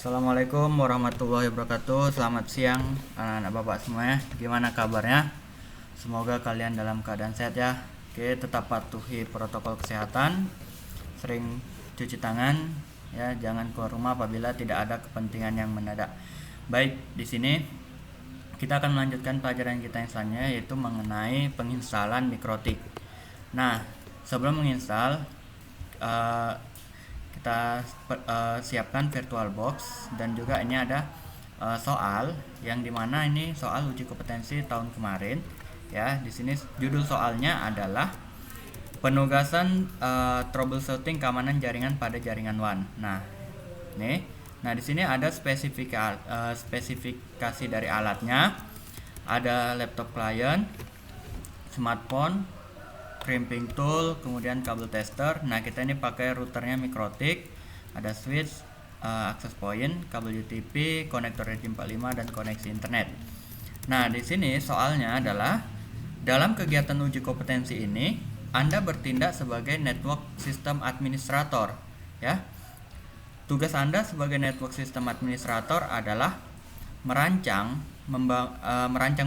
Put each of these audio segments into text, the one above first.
Assalamualaikum warahmatullahi wabarakatuh. Selamat siang anak-anak bapak semuanya. Gimana kabarnya? Semoga kalian dalam keadaan sehat ya. Oke, tetap patuhi protokol kesehatan. Sering cuci tangan ya, jangan keluar rumah apabila tidak ada kepentingan yang mendadak. Baik, di sini kita akan melanjutkan pelajaran kita yang selanjutnya, yaitu mengenai penginstalan Mikrotik. Nah, sebelum menginstal kita siapkan VirtualBox, dan juga ini ada soal yang dimana ini soal uji kompetensi tahun kemarin ya. Di sini judul soalnya adalah penugasan troubleshooting keamanan jaringan pada jaringan WAN. Nah di sini ada spesifikasi dari alatnya, ada laptop client, smartphone, crimping tool, kemudian kabel tester. Nah, kita ini pakai routernya Mikrotik, ada switch, access point, kabel UTP, konektor RJ45 dan koneksi internet. Nah, di sini soalnya adalah dalam kegiatan uji kompetensi ini Anda bertindak sebagai network system administrator ya. Tugas Anda sebagai network system administrator adalah merancang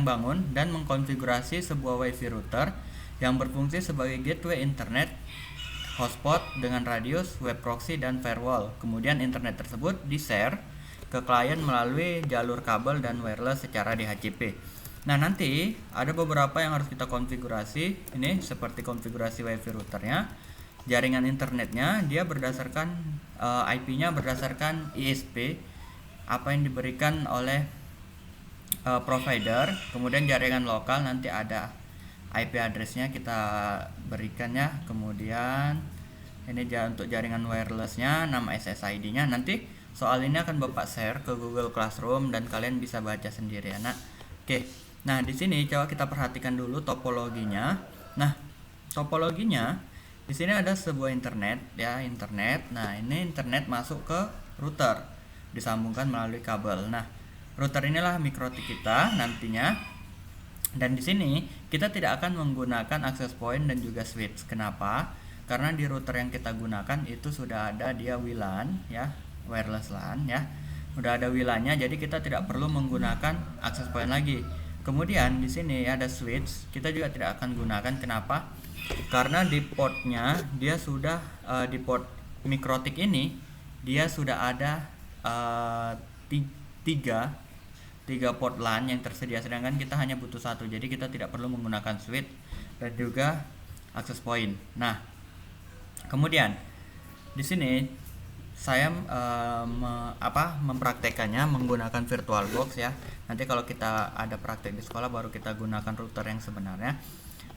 bangun dan mengkonfigurasi sebuah WiFi router yang berfungsi sebagai gateway internet, hotspot dengan radius, web proxy, dan firewall. Kemudian internet tersebut di-share ke klien melalui jalur kabel dan wireless secara DHCP. Nah, nanti ada beberapa yang harus kita konfigurasi. Ini seperti konfigurasi WiFi routernya, jaringan internetnya, dia berdasarkan IP-nya berdasarkan ISP apa yang diberikan oleh provider. Kemudian jaringan lokal nanti ada IP addressnya kita berikannya. Kemudian ini untuk jaringan wirelessnya, nama SSID-nya. Nanti soal ini akan Bapak share ke Google Classroom dan kalian bisa baca sendiri ya, Nak. Oke. Nah, di sini coba kita perhatikan dulu topologinya. Nah, topologinya di sini ada sebuah internet ya, internet. Nah, ini internet masuk ke router, disambungkan melalui kabel. Nah, router inilah Mikrotik kita nantinya. Dan di sini kita tidak akan menggunakan access point dan juga switch. Kenapa? Karena di router yang kita gunakan itu sudah ada dia WLAN ya, wireless LAN ya. Udah ada WLAN-nya, jadi kita tidak perlu menggunakan access point lagi. Kemudian di sini ada switch, kita juga tidak akan gunakan. Kenapa? Karena di portnya dia sudah di port Mikrotik ini dia sudah ada tiga port LAN yang tersedia, sedangkan kita hanya butuh satu, jadi kita tidak perlu menggunakan switch dan juga access point. Nah, kemudian di sini saya mempraktekannya menggunakan VirtualBox ya. Nanti kalau kita ada praktek di sekolah baru kita gunakan router yang sebenarnya.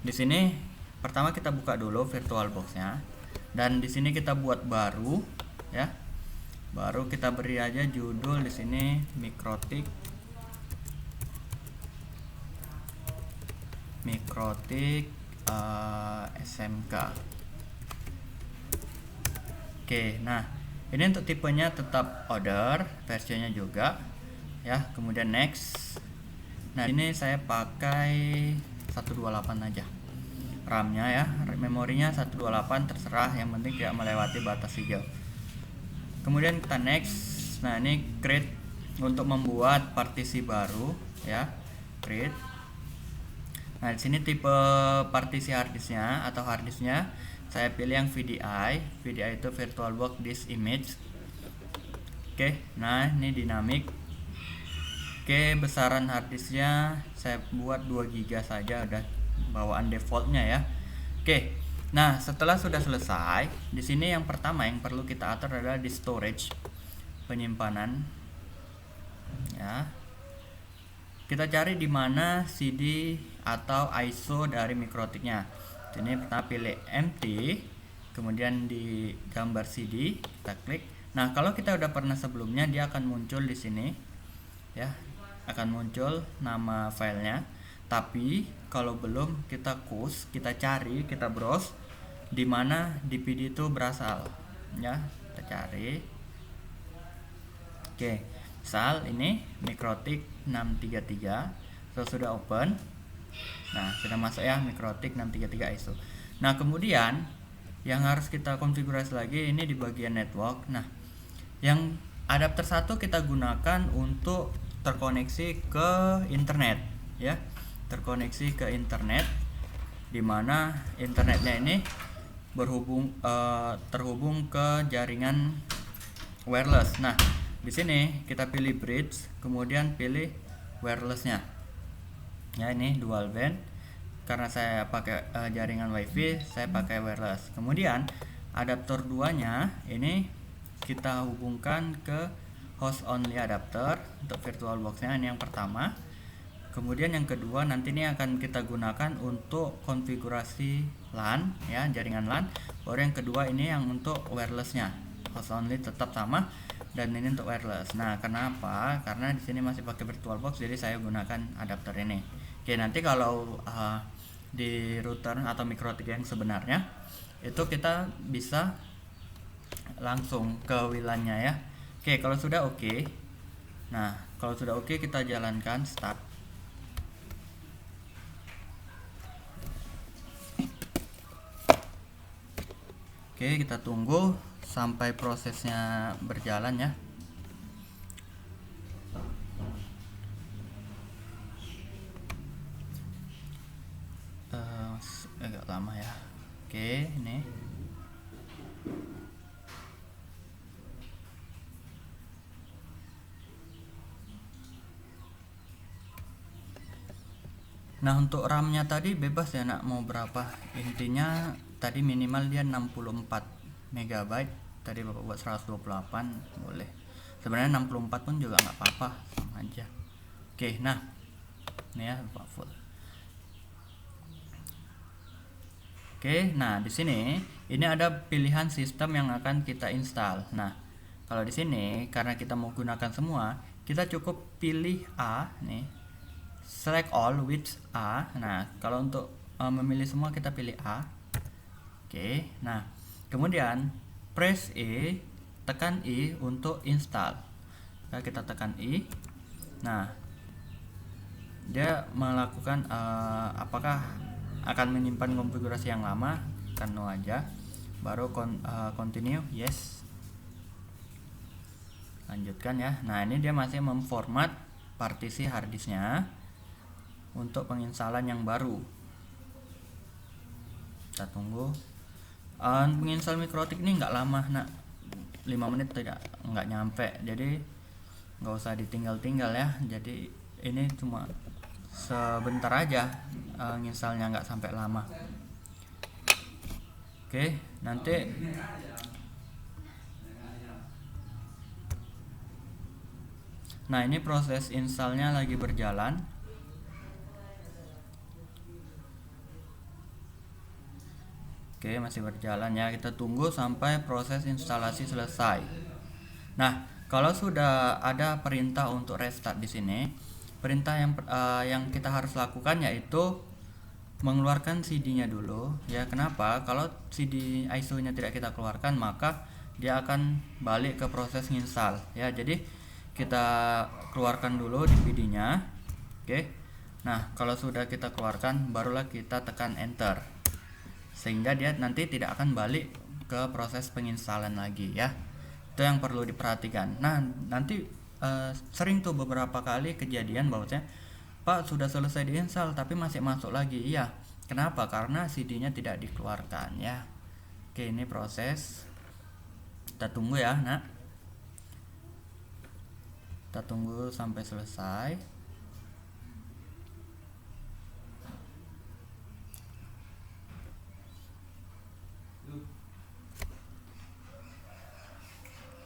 Di sini pertama kita buka dulu VirtualBox-nya, dan di sini kita buat baru ya. Baru kita beri aja judul di sini Mikrotik SMK. Oke, nah ini untuk tipenya tetap order, versinya juga ya. Kemudian next. Nah, ini saya pakai 128 aja RAM-nya ya, memorinya 128, terserah, yang penting tidak melewati batas hijau. Kemudian kita next. Nah, ini create untuk membuat partisi baru ya, create. Nah, di sini tipe partisi harddisknya atau harddisknya saya pilih yang VDI. VDI itu VirtualBox Disk Image. Oke, nah ini dinamik. Oke, besaran harddisknya saya buat 2 GB saja, udah bawaan defaultnya ya. Oke, nah setelah sudah selesai, di sini yang pertama yang perlu kita atur adalah di storage, penyimpanan ya. Kita cari di mana CD atau ISO dari Mikrotiknya. Ini pertama pilih empty, kemudian di gambar CD kita klik. Nah, kalau kita udah pernah sebelumnya, dia akan muncul di sini ya, akan muncul nama filenya. Tapi kalau belum, kita kita cari, kita browse di mana DVD itu berasal ya, kita cari. Oke, misal ini Mikrotik 633, sudah open. Nah, sudah masuk ya Mikrotik 633 ISO. Nah, kemudian yang harus kita konfigurasi lagi ini di bagian network. Nah, yang adapter 1 kita gunakan untuk terkoneksi ke internet ya, terkoneksi ke internet, dimana internetnya ini terhubung ke jaringan wireless. Nah, di sini kita pilih bridge, kemudian pilih wirelessnya. Ya, ini dual band. Karena saya pakai jaringan WiFi, saya pakai wireless. Kemudian adaptor 2-nya ini kita hubungkan ke host only adapter untuk VirtualBox-nya, ini yang pertama. Kemudian yang kedua nanti ini akan kita gunakan untuk konfigurasi LAN ya, jaringan LAN. Baru yang kedua ini yang untuk wirelessnya, host only tetap sama, dan ini untuk wireless. Nah, kenapa? Karena di sini masih pakai VirtualBox, jadi saya gunakan adapter ini. Oke, nanti kalau di router atau MikroTik yang sebenarnya itu kita bisa langsung ke WLAN-nya ya. Oke, kalau sudah oke. Nah, kalau sudah oke kita jalankan start. Oke, kita tunggu sampai prosesnya berjalan ya. Agak lama ya. Oke, ini. Nah, untuk RAM-nya tadi bebas ya nak, mau berapa. Intinya tadi minimal dia 64 MB. Tadi Bapak buat 128 boleh. Sebenarnya 64 pun juga nggak apa-apa, sama aja. Oke, nah. Ini ya Bapak full. Oke, nah di sini ini ada pilihan sistem yang akan kita install. Nah, kalau di sini karena kita mau gunakan semua, kita cukup pilih A nih. Select all with A. Nah, kalau untuk memilih semua kita pilih A. Oke, nah kemudian press E, tekan I untuk install. Nah, kita tekan I. Nah, dia melakukan apakah akan menyimpan konfigurasi yang lama, kan no aja. Baru continue, yes. Lanjutkan ya. Nah, ini dia masih memformat partisi harddisknya untuk penginstalan yang baru. Kita tunggu. Penginstal MikroTik ini nggak lama nak, 5 menit nggak nyampe, jadi nggak usah ditinggal-tinggal ya. Jadi ini cuma sebentar aja, nginstalnya nggak sampai lama. Oke, nanti nah ini proses installnya lagi berjalan. Oke, masih berjalan ya, kita tunggu sampai proses instalasi selesai. Nah, kalau sudah ada perintah untuk restart di sini, perintah yang kita harus lakukan yaitu mengeluarkan CD-nya dulu ya. Kenapa? Kalau CD ISO-nya tidak kita keluarkan, maka dia akan balik ke proses install ya. Jadi kita keluarkan dulu DVD-nya. Oke. Nah, kalau sudah kita keluarkan, barulah kita tekan enter, sehingga dia nanti tidak akan balik ke proses penginstalan lagi ya. Itu yang perlu diperhatikan. Nah, nanti sering tuh beberapa kali kejadian bahwasanya Pak sudah selesai diinstal tapi masih masuk lagi. Iya, kenapa? Karena CD-nya tidak dikeluarkan ya. Oke, ini proses. Kita tunggu ya nak. Kita tunggu sampai selesai.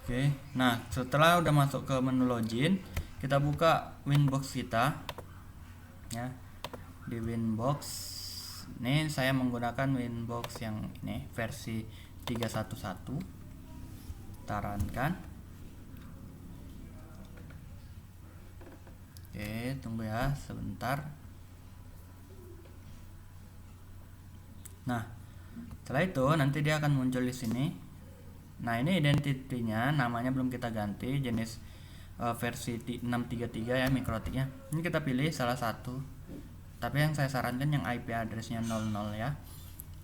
Oke, nah setelah udah masuk ke menu login, kita buka Winbox kita ya. Di Winbox ini saya menggunakan Winbox yang ini versi 3.1.1. Tarankan. Oke, tunggu ya sebentar. Nah, setelah itu nanti dia akan muncul di sini. Nah, ini identitinya, namanya belum kita ganti, jenis versi 633 ya MikroTiknya. Ini kita pilih salah satu. Tapi yang saya sarankan yang IP addressnya 00 ya.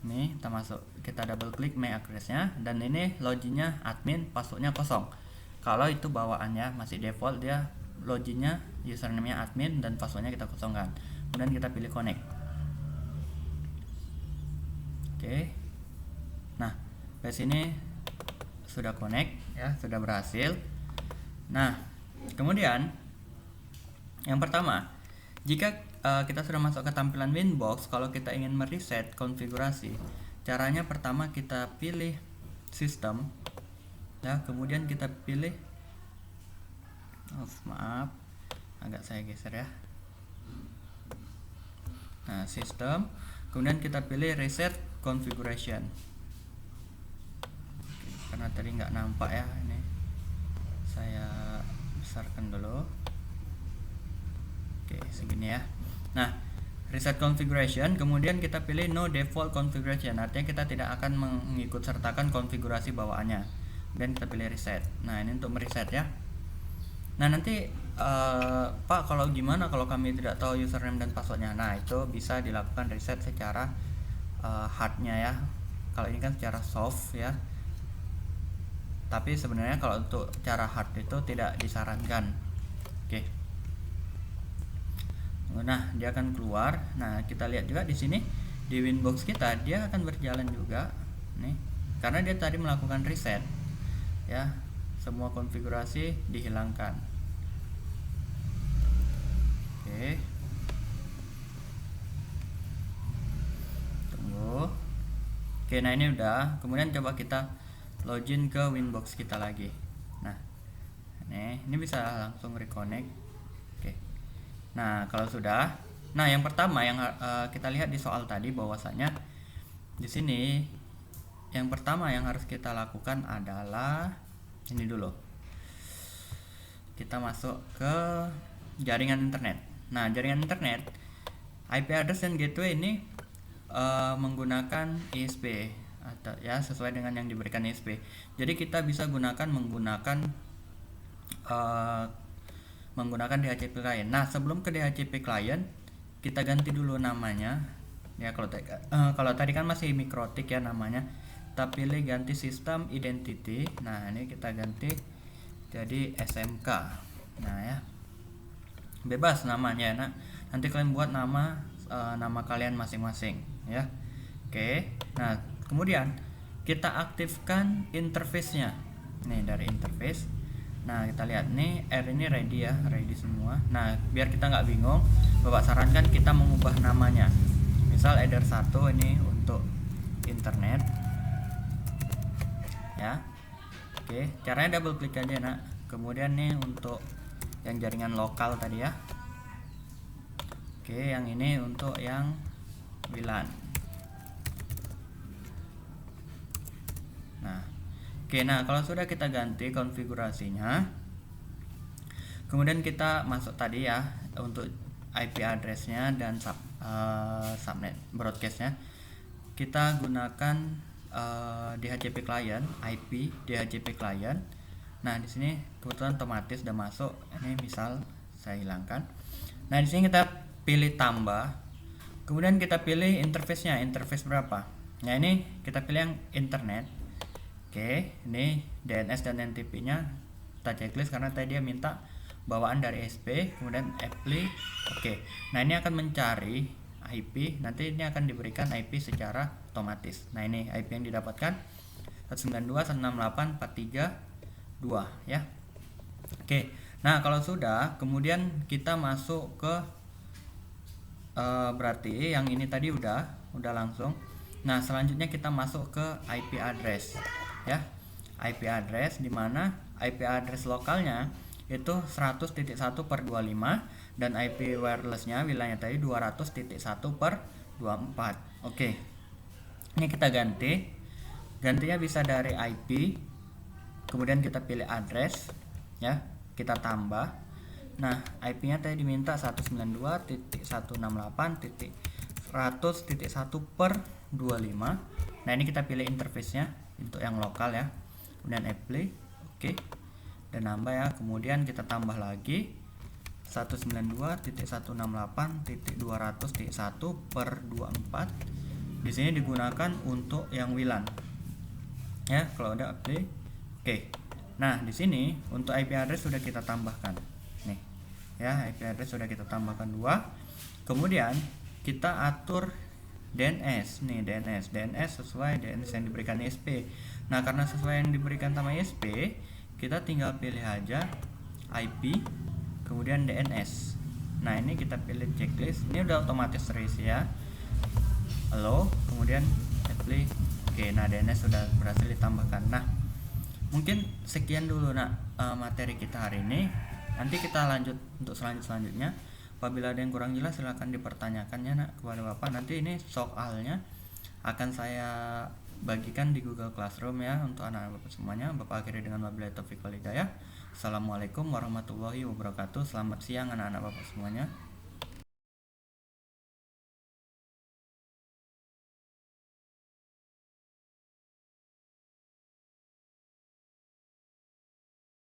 Ini kita masuk, kita double klik MAC addressnya, dan ini loginnya admin, passwordnya kosong. Kalau itu bawaannya masih default, dia loginnya username-nya admin dan passwordnya kita kosongkan. Kemudian kita pilih connect. Oke. Nah, ke sini sudah connect ya, sudah berhasil. Nah, kemudian yang pertama, jika kita sudah masuk ke tampilan Winbox, kalau kita ingin mereset konfigurasi, caranya pertama kita pilih sistem ya, kemudian kita pilih maaf, agak saya geser ya. Nah, sistem, kemudian kita pilih reset configuration. Oke, karena tadi nggak nampak ya, ini saya besarkan dulu. Oke, segini ya. Nah, reset configuration, kemudian kita pilih no default configuration, artinya kita tidak akan mengikut sertakan konfigurasi bawaannya. Dan kita pilih reset. Nah, ini untuk mereset ya. Nah, nanti Pak, kalau gimana kalau kami tidak tahu username dan passwordnya? Nah, itu bisa dilakukan reset secara hardnya ya. Kalau ini kan secara soft ya. Tapi sebenarnya kalau untuk cara hard itu tidak disarankan. Oke. Nah, dia akan keluar. Nah, kita lihat juga di sini di Winbox kita dia akan berjalan juga nih, karena dia tadi melakukan reset ya, semua konfigurasi dihilangkan. Oke, tunggu. Oke, nah ini udah. Kemudian coba kita login ke Winbox kita lagi. Nah, ini bisa langsung reconnect. Oke. Nah, kalau sudah, nah yang pertama yang kita lihat di soal tadi bahwasanya di sini yang pertama yang harus kita lakukan adalah ini dulu. Kita masuk ke jaringan internet. Nah, jaringan internet IP address dan gateway ini menggunakan ISP atau ya sesuai dengan yang diberikan ISP. Jadi kita bisa menggunakan DHCP client. Nah, sebelum ke DHCP client kita ganti dulu namanya ya. Kalau tadi kan masih Mikrotik ya namanya, kita pilih ganti sistem identity. Nah, ini kita ganti jadi SMK. Nah ya, bebas namanya. Nah, nanti kalian buat nama kalian masing-masing ya. Oke. Nah, kemudian kita aktifkan interface-nya. Nih dari interface. Nah, kita lihat nih R ini ready ya, ready semua. Nah, biar kita nggak bingung, Bapak sarankan kita mengubah namanya. Misal header 1 ini untuk internet ya. Oke, caranya double klik aja nak. Kemudian nih untuk yang jaringan lokal tadi ya. Oke, yang ini untuk yang WLAN. Nah, oke, nah kalau sudah kita ganti konfigurasinya, kemudian kita masuk tadi ya untuk IP addressnya dan subnet broadcastnya. Kita gunakan DHCP client, IP DHCP client. Nah, di sini kebetulan otomatis udah masuk. Ini misal saya hilangkan. Nah, di sini kita pilih tambah. Kemudian kita pilih interface-nya, interface berapa? Nah, ini kita pilih yang internet. Oke, ini DNS dan NTP-nya kita checklist karena tadi dia minta bawaan dari SP, kemudian apply. Oke. Nah, ini akan mencari IP, nanti ini akan diberikan IP secara otomatis. Nah, ini IP yang didapatkan 192.168.432 ya. Oke. Nah, kalau sudah, kemudian kita masuk ke berarti yang ini tadi udah langsung. Nah, selanjutnya kita masuk ke IP address ya. IP address di mana IP address lokalnya itu 100.1/25 dan IP wirelessnya wilayahnya tadi 200.1/24. Oke. Ini kita gantinya bisa dari IP, kemudian kita pilih address ya, kita tambah. Nah, IP-nya tadi diminta 192.168.100.1/25. Nah, ini kita pilih interface-nya untuk yang lokal ya, kemudian apply. Oke. Dan nambah ya, kemudian kita tambah lagi 192.168.200.1/24. Di sini digunakan untuk yang WLAN ya. Kalau udah apply, oke. Nah, di sini untuk IP address sudah kita tambahkan. Nih, ya, IP address sudah kita tambahkan 2. Kemudian kita atur DNS. Nih, DNS sesuai DNS yang diberikan ISP. Nah, karena sesuai yang diberikan sama ISP, kita tinggal pilih aja IP kemudian DNS. Nah, ini kita pilih checklist. Ini udah otomatis terisi ya. Halo, kemudian apply. Oke, nah DNS sudah berhasil ditambahkan. Nah, mungkin sekian dulu materi kita hari ini. Nanti kita lanjut untuk selanjutnya. Apabila ada yang kurang jelas silahkan dipertanyakannya kepada Bapak. Nanti ini soalnya akan saya bagikan di Google Classroom ya untuk anak-anak Bapak semuanya. Bapak akhiri dengan wabillahi taufiq wal hidayah. Assalamualaikum warahmatullahi wabarakatuh. Selamat siang anak-anak Bapak semuanya.